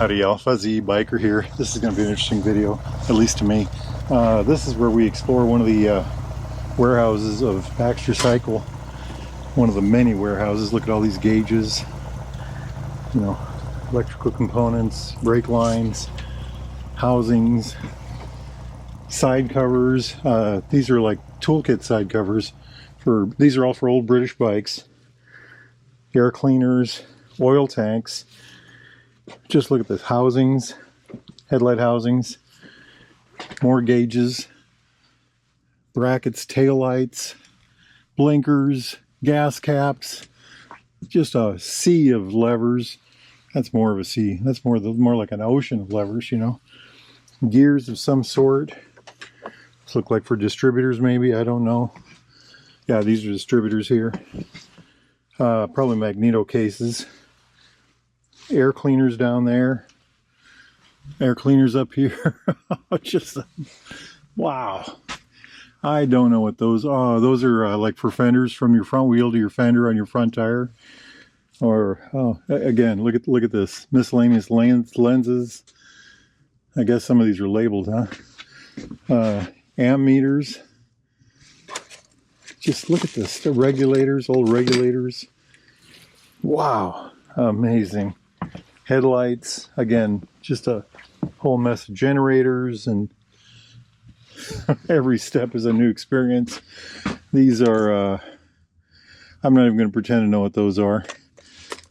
Howdy y'all, Fuzzy Biker here. This is going to be an interesting video, at least to me. This is where we explore one of the warehouses of Baxter Cycle. One of the many warehouses. Look at all these gauges. You know, electrical components, brake lines, housings, side covers. These are like toolkit side covers. These are all for old British bikes. Air cleaners, oil tanks. Just look at this, housings, headlight housings, more gauges, brackets, taillights, blinkers, gas caps, just a sea of levers. That's more of a sea. That's more like an ocean of levers, you know. Gears of some sort. This look like for distributors maybe, I don't know. Yeah, these are distributors here. Probably magneto cases. Air cleaners down there, air cleaners up here. Just wow. I don't know what those are. Those are like for fenders, from your front wheel to your fender on your front tire. Or again, look at this, miscellaneous lenses. I guess some of these are labeled, huh? Amp meters. Just look at this, the regulators, old regulators. Wow, amazing. Headlights, again, just a whole mess of generators, and every step is a new experience. These are, I'm not even going to pretend to know what those are.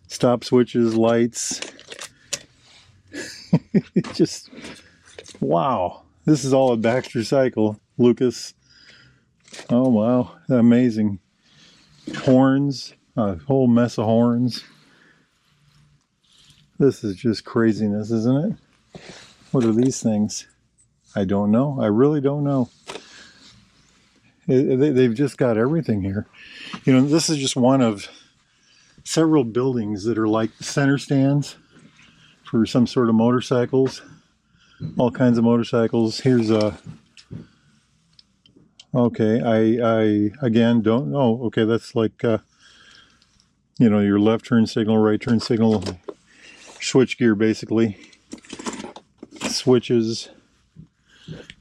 Stop switches, lights. Just, wow. This is all at Baxter Cycle. Lucas. Oh, wow. Amazing. Horns, a whole mess of horns. This is just craziness, isn't it? What are these things? I don't know. I really don't know. They've just got everything here. You know, this is just one of several buildings that are like center stands for some sort of motorcycles. All kinds of motorcycles. Here's a... Okay, I again don't know. Okay, that's like, you know, your left turn signal, right turn signal. Switch gear, basically. Switches.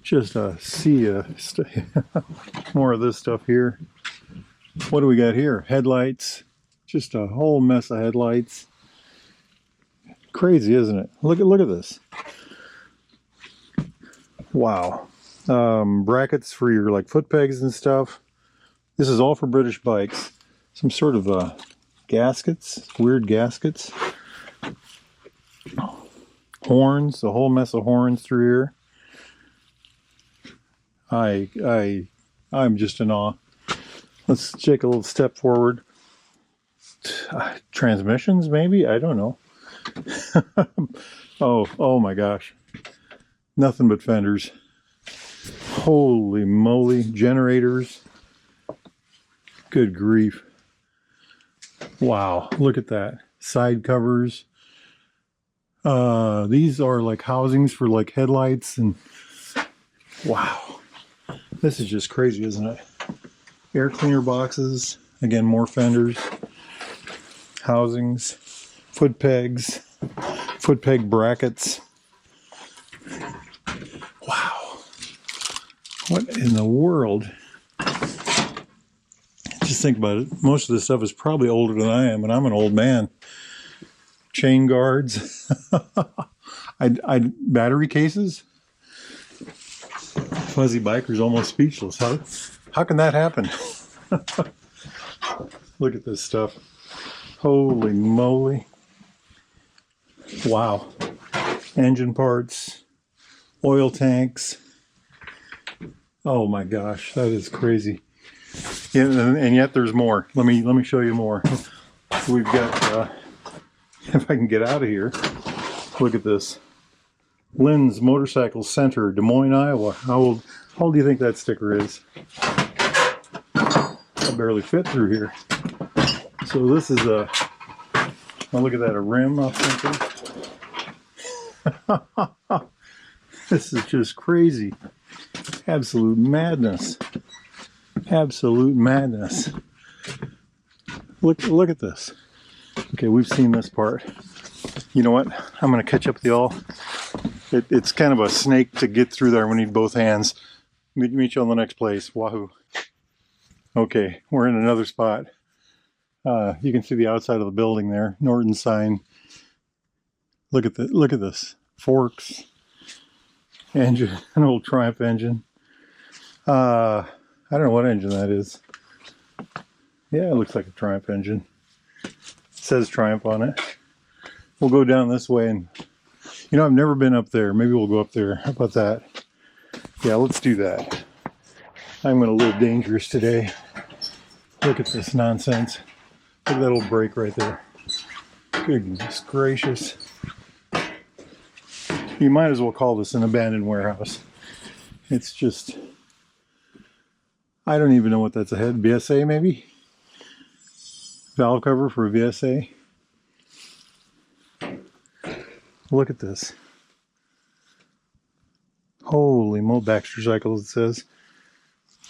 Just a sea of more of this stuff here. What do we got here? Headlights. Just a whole mess of headlights. Crazy, isn't it? Look at this. Wow. Brackets for your like foot pegs and stuff. This is all for British bikes. Some sort of gaskets. Weird gaskets. Horns, a whole mess of horns through here. I'm just in awe. Let's take a little step forward. Transmissions, maybe? I don't know. Oh my gosh. Nothing but fenders. Holy moly. Generators. Good grief. Wow, look at that. Side covers. These are like housings for like headlights, and wow, this is just crazy, isn't it? Air cleaner boxes, again, more fenders, housings, foot pegs, foot peg brackets. Wow, what in the world? Just think about it. Most of this stuff is probably older than I am, and I'm an old man. Chain guards, battery cases. Fuzzy Biker's almost speechless. How can that happen? Look at this stuff. Holy moly. Wow. Engine parts, oil tanks. Oh my gosh, that is crazy. Yeah, and yet there's more. Let me show you more. We've got if I can get out of here, look at this. Lynn's Motorcycle Center, Des Moines, Iowa. How old do you think that sticker is? I barely fit through here. So this is a, oh, look at that, a rim off something. This is just crazy. Absolute madness. Absolute madness. Look at this. Okay, we've seen this part. You know what? I'm going to catch up with y'all. It's kind of a snake to get through there. We need both hands. Meet you on the next place. Wahoo. Okay, we're in another spot. You can see the outside of the building there. Norton sign. Look at this. Forks. Engine. An old Triumph engine. I don't know what engine that is. Yeah, it looks like a Triumph engine. It says Triumph on it. We'll go down this way, and you know, I've never been up there. Maybe we'll go up there. How about that? Yeah, let's do that. I'm going to live dangerous today. Look at this nonsense. Look at that old brake right there. Goodness gracious. You might as well call this an abandoned warehouse. It's just, I don't even know what that's ahead. VSA maybe? Valve cover for a VSA. Look at this. Holy moly, Baxter Cycle, it says.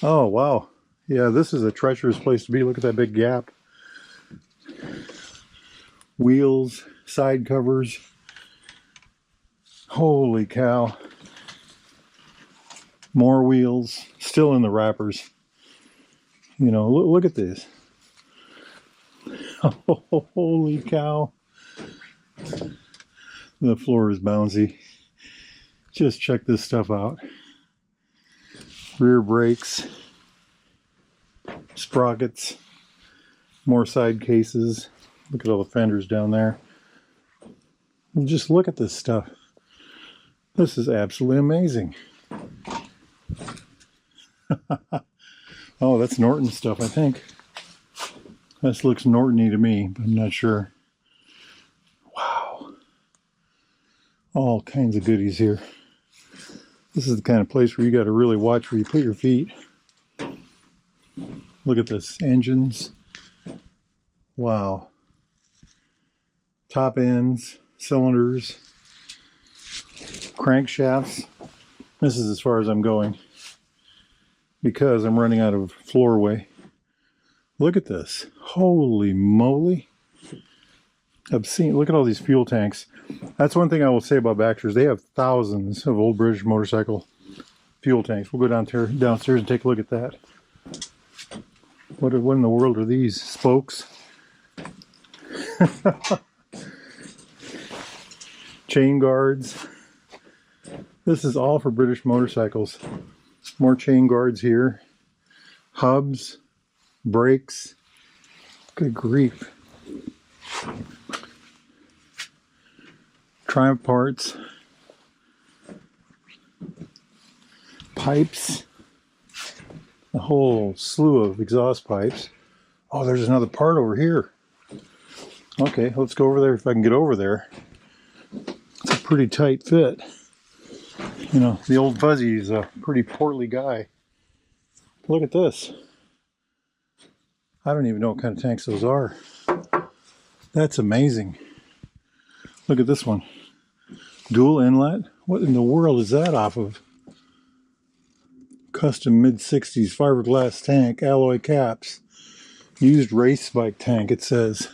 Oh, wow. Yeah, this is a treacherous place to be. Look at that big gap. Wheels, side covers. Holy cow. More wheels, still in the wrappers. You know, look at this. Oh, holy cow. The floor is bouncy. Just check this stuff out. Rear brakes, sprockets, more side cases. Look at all the fenders down there. Just look at this stuff. This is absolutely amazing. Oh, that's Norton stuff, I think. This looks Norton-y to me, but I'm not sure. Wow. All kinds of goodies here. This is the kind of place where you got to really watch where you put your feet. Look at this. Engines. Wow. Top ends, cylinders, crankshafts. This is as far as I'm going because I'm running out of floorway. Look at this. Holy moly. Obscene. Look at all these fuel tanks. That's one thing I will say about Baxter's. They have thousands of old British motorcycle fuel tanks. We'll go downstairs and take a look at that. What in the world are these? Spokes? Chain guards. This is all for British motorcycles. More chain guards here. Hubs. Brakes. Good grief. Triumph parts. Pipes. A whole slew of exhaust pipes. Oh, there's another part over here. Okay, let's go over there if I can get over there. It's a pretty tight fit. You know, the old Fuzzy is a pretty portly guy. Look at this. I don't even know what kind of tanks those are. That's amazing. Look at this one. Dual inlet. What in the world is that off of? Custom mid-60s fiberglass tank, alloy caps. Used race bike tank, it says.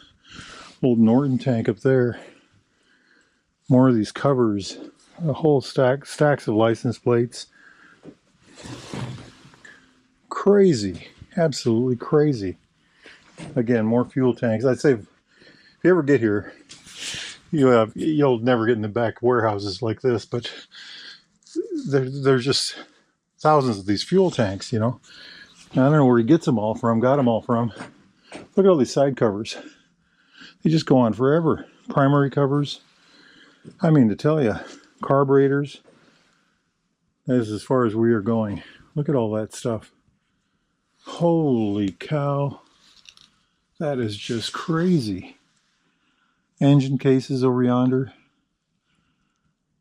Old Norton tank up there. More of these covers. A whole stacks of license plates. Crazy. Absolutely crazy. Again, more fuel tanks. I'd say if you ever get here, you'll never get in the back warehouses like this, but there's just thousands of these fuel tanks, you know. I don't know where he gets them all from, got them all from. Look at all these side covers. They just go on forever. Primary covers. I mean, to tell you, carburetors. That is as far as we are going. Look at all that stuff. Holy cow. That is just crazy. Engine cases over yonder.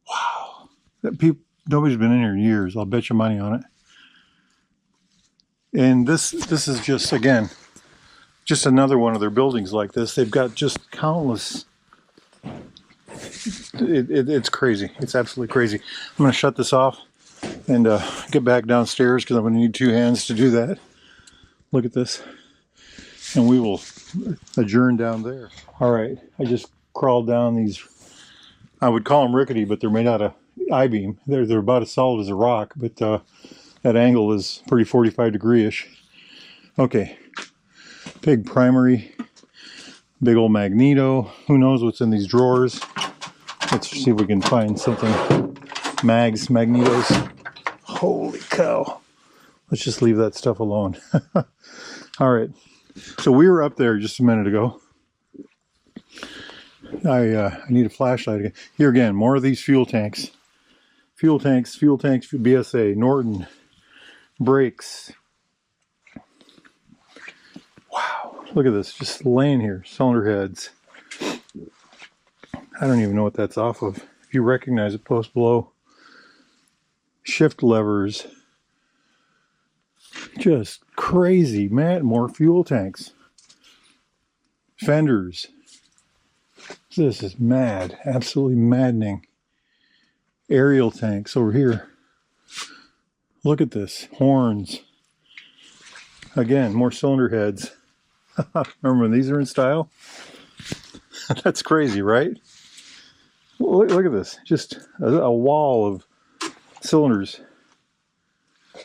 Wow. Nobody's been in here in years. I'll bet you money on it. And this is just, again, just another one of their buildings like this. They've got just countless. It's crazy. It's absolutely crazy. I'm going to shut this off and get back downstairs because I'm going to need two hands to do that. Look at this. And we will adjourn down there. All right. I just crawled down these I would call them rickety, but they're made out of I-beam. They're about as solid as a rock, but that angle is pretty 45-degree-ish. Okay, big primary, big old magneto. Who knows what's in these drawers? Let's see if we can find something. Magnetos. Holy cow. Let's just leave that stuff alone. All right, so we were up there just a minute ago. I need a flashlight again. Here again, more of these fuel tanks. Fuel tanks, BSA, Norton, brakes. Wow, look at this, just laying here, cylinder heads. I don't even know what that's off of. If you recognize it, post below. Shift levers. Just crazy, man. More fuel tanks. Fenders. This is mad, absolutely maddening. Aerial tanks over here. Look at this, horns. Again, more cylinder heads. Remember when these are in style? That's crazy, right? Look at this, just a wall of cylinders.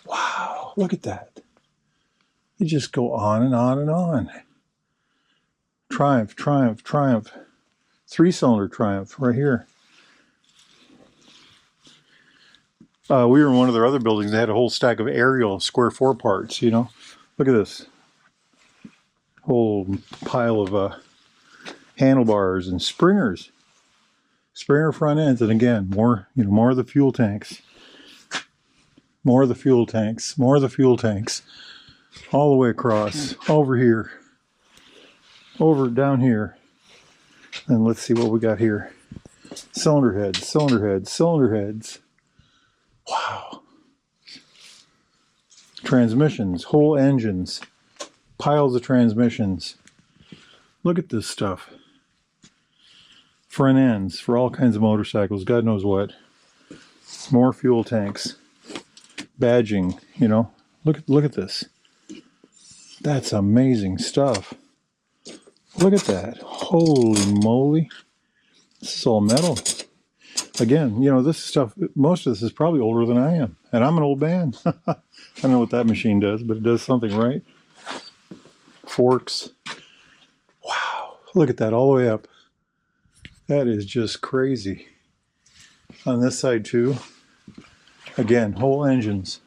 Wow, look at that. You just go on and on and on. Triumph, Triumph, Triumph. 3-cylinder Triumph right here. We were in one of their other buildings. They had a whole stack of aerial square 4 parts, you know. Look at this. Whole pile of handlebars and springers. Springer front ends. And again, more of the fuel tanks. More of the fuel tanks. More of the fuel tanks. All the way across. Over here. Over down here. And let's see what we got here. Cylinder heads, cylinder heads, cylinder heads. Wow. Transmissions, whole engines, piles of transmissions. Look at this stuff. Front ends for all kinds of motorcycles, God knows what. More fuel tanks. Badging, you know. Look at this. That's amazing stuff. Look at that. Holy moly. This is all metal. Again, you know, this stuff, most of this is probably older than I am. And I'm an old man. I don't know what that machine does, but it does something, right? Forks. Wow. Look at that all the way up. That is just crazy. On this side too. Again, whole engines.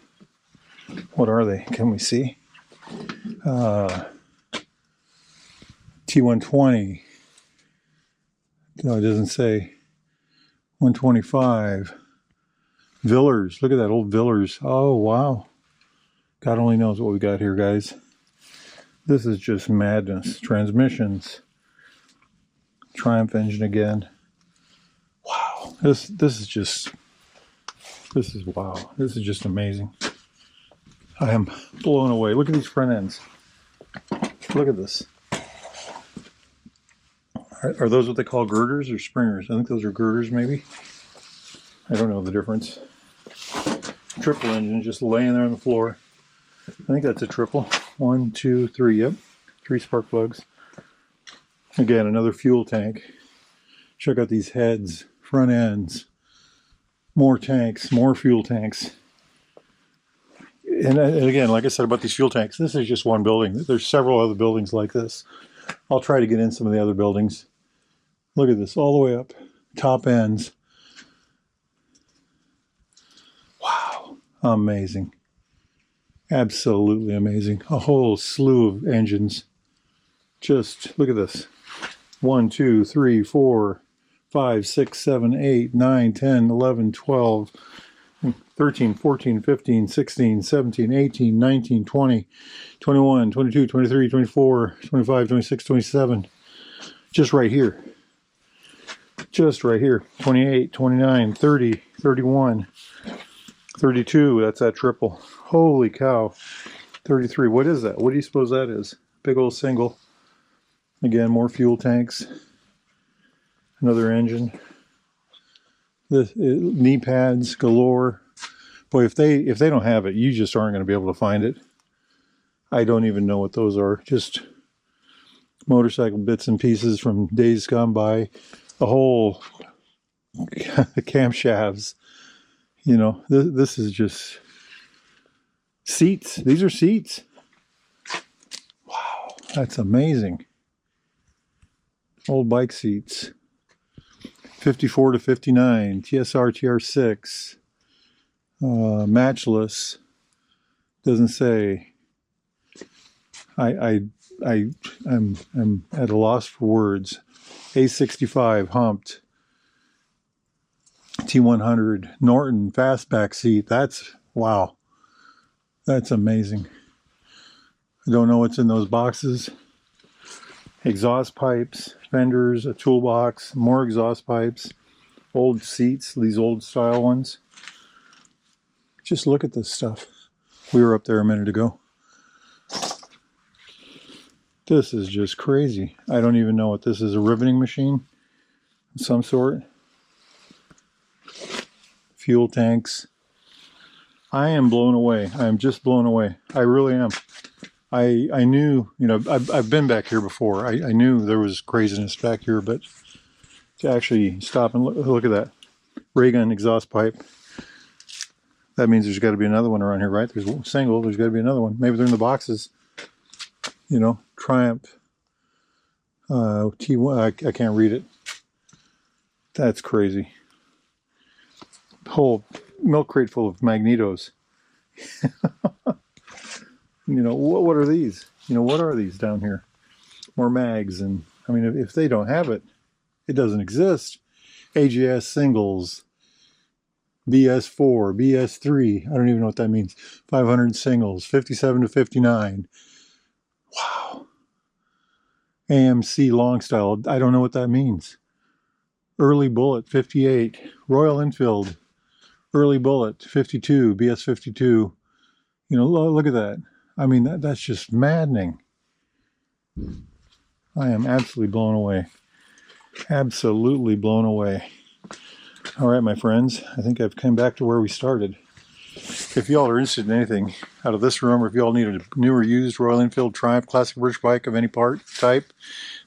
What are they? Can we see? T120. No, it doesn't say. 125. Villers. Look at that old Villers. Oh, wow. God only knows what we got here, guys. This is just madness. Transmissions. Triumph engine again. Wow. This is wow. This is just amazing. I am blown away. Look at these front ends. Look at this. Are those what they call girders or springers? I think those are girders, maybe. I don't know the difference. Triple engine just laying there on the floor. I think that's a triple. 1, 2, 3. Yep. 3 spark plugs. Again, another fuel tank. Check out these heads, front ends. More tanks, more fuel tanks. And again, like I said about these fuel tanks, this is just one building. There's several other buildings like this. I'll try to get in some of the other buildings. Look at this, all the way up. Top ends. Wow, amazing. Absolutely amazing. A whole slew of engines. Just look at this. 1, 2, 3, 4, 5, 6, 7, 8, 9, 10, 11, 12, 13, 14, 15, 16, 17, 18, 19, 20, 21, 22, 23, 24, 25, 26, 27. Just right here. Just right here. 28, 29, 30, 31, 32. That's that triple. Holy cow. 33. What is that? What do you suppose that is? Big old single. Again, more fuel tanks. Another engine. Knee pads galore. Boy, if they don't have it, you just aren't going to be able to find it. I don't even know what those are. Just motorcycle bits and pieces from days gone by. A whole the camshafts. You know, this is just seats. These are seats. Wow, that's amazing. Old bike seats. 54 to 59, TSR TR6, matchless. Doesn't say. I'm at a loss for words. A65 humped. T100 Norton fastback seat. That's wow. That's amazing. I don't know what's in those boxes. Exhaust pipes, fenders, a toolbox, more exhaust pipes, old seats, these old style ones. Just look at this stuff. We were up there a minute ago. This is just crazy. I don't even know what this is. A riveting machine of some sort. Fuel tanks. I am blown away. I am just blown away. I really am. I knew, you know, I've been back here before. I knew there was craziness back here, but to actually stop and look at that ray gun exhaust pipe, that means there's got to be another one around here, right? There's a single, there's got to be another one. Maybe they're in the boxes. You know, Triumph T1, I can't read it. That's crazy. Whole milk crate full of magnetos. You know, what are these? You know, what are these down here? More mags. And I mean, if they don't have it, it doesn't exist. AGS singles, BS4, BS3. I don't even know what that means. 500 singles, 57 to 59. Wow. AMC long style. I don't know what that means. Early Bullet, 58. Royal Enfield, Early Bullet, 52, BS 52. You know, look at that. I mean, that's just maddening. I am absolutely blown away. Absolutely blown away. All right, my friends, I think I've come back to where we started. If y'all are interested in anything out of this room, or if y'all need a new or used Royal Enfield Triumph Classic British bike of any type,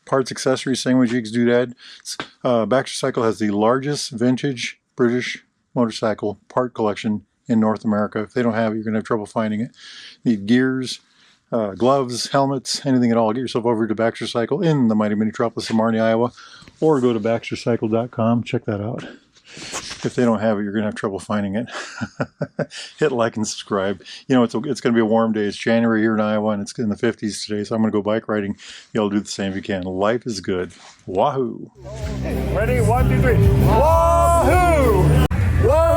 parts, accessories, sandwich jigs, doodads, Baxter Cycle has the largest vintage British motorcycle part collection in North America. If they don't have it, you're going to have trouble finding it. Need gears, gloves, helmets, anything at all. Get yourself over to Baxter Cycle in the mighty metropolis of Marne, Iowa, or go to baxtercycle.com. Check that out. If they don't have it, you're going to have trouble finding it. Hit like and subscribe. You know, it's going to be a warm day. It's January here in Iowa, and it's in the 50s today, so I'm going to go bike riding. Y'all do the same if you can. Life is good. Wahoo! Ready? 1, 2, 3. Wahoo! Wahoo!